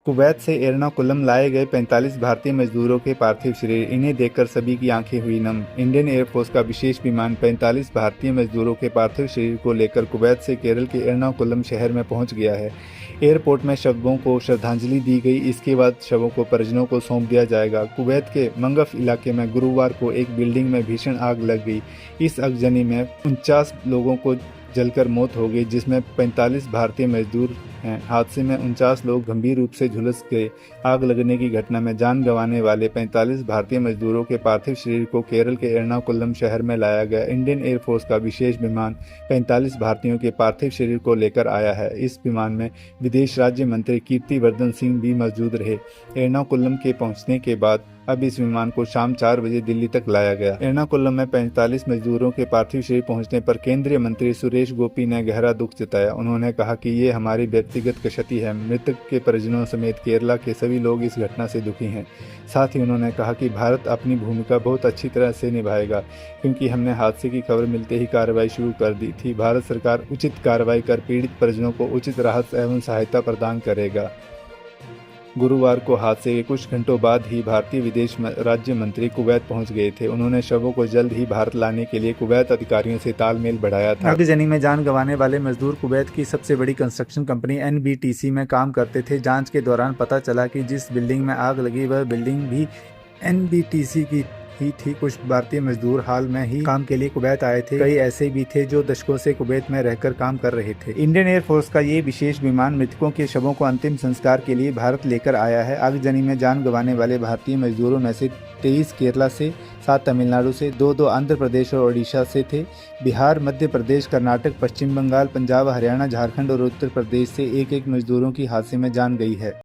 Kuwait से एर्नाकुलम लाए गए 45 भारतीय मजदूरों के पार्थिव शरीर, इन्हें देखकर सभी की आंखें हुई नम। इंडियन एयरफोर्स का विशेष विमान 45 भारतीय मजदूरों के पार्थिव शरीर को लेकर कुवैत से केरल के एर्नाकुलम शहर में पहुंच गया है। एयरपोर्ट में शवों को श्रद्धांजलि दी गई। इसके बाद शवों को परिजनों को सौंप दिया जाएगा। कुवैत के मंगफ इलाके में गुरुवार को एक बिल्डिंग में भीषण आग लग गई। इस आगजनी में 49 लोगों को जलकर मौत हो गई, जिसमें 45 भारतीय मजदूर हैं। हादसे में 49 लोग गंभीर रूप से झुलस गए। आग लगने की घटना में जान गंवाने वाले 45 भारतीय मजदूरों के पार्थिव शरीर को केरल के एर्नाकुलम शहर में लाया गया। इंडियन एयरफोर्स का विशेष विमान 45 भारतीयों के पार्थिव शरीर को लेकर आया है। इस विमान में विदेश राज्य मंत्री कीर्तिवर्धन सिंह भी मौजूद रहे। एर्नाकुलम के पहुंचने के बाद अब इस विमान को शाम 4 बजे दिल्ली तक लाया गया। एर्नाकुलम में 45 मजदूरों के पार्थिव शरीर पहुंचने पर केंद्रीय मंत्री सुरेश गोपी ने गहरा दुख जताया। उन्होंने कहा कि ये हमारी व्यक्तिगत क्षति है। मृतक के परिजनों समेत केरला के सभी लोग इस घटना से दुखी हैं। साथ ही उन्होंने कहा कि भारत अपनी भूमिका बहुत अच्छी तरह से निभाएगा, क्योंकि हमने हादसे की खबर मिलते ही कार्रवाई शुरू कर दी थी। भारत सरकार उचित कार्रवाई कर पीड़ित परिजनों को उचित राहत एवं सहायता प्रदान करेगा। गुरुवार को हादसे के कुछ घंटों बाद ही भारतीय विदेश राज्य मंत्री कुवैत पहुंच गए थे। उन्होंने शवों को जल्द ही भारत लाने के लिए कुवैत अधिकारियों से तालमेल बढ़ाया था। आगजनी में जान गंवाने वाले मजदूर कुवैत की सबसे बड़ी कंस्ट्रक्शन कंपनी NBTC में काम करते थे। जांच के दौरान पता चला कि जिस बिल्डिंग में आग लगी वह बिल्डिंग भी NBTC की ही थी। कुछ भारतीय मजदूर हाल में ही काम के लिए कुवैत आए थे। कई ऐसे भी थे जो दशकों से कुवैत में रहकर काम कर रहे थे। इंडियन एयरफोर्स का ये विशेष विमान मृतकों के शवों को अंतिम संस्कार के लिए भारत लेकर आया है। आगजनी में जान गंवाने वाले भारतीय मजदूरों में से 23 केरला से, 7 तमिलनाडु से, 2 आंध्र प्रदेश और ओडिशा से थे। बिहार, मध्य प्रदेश, कर्नाटक, पश्चिम बंगाल, पंजाब, हरियाणा, झारखंड और उत्तर प्रदेश से एक मजदूरों की हादसे में जान गई है।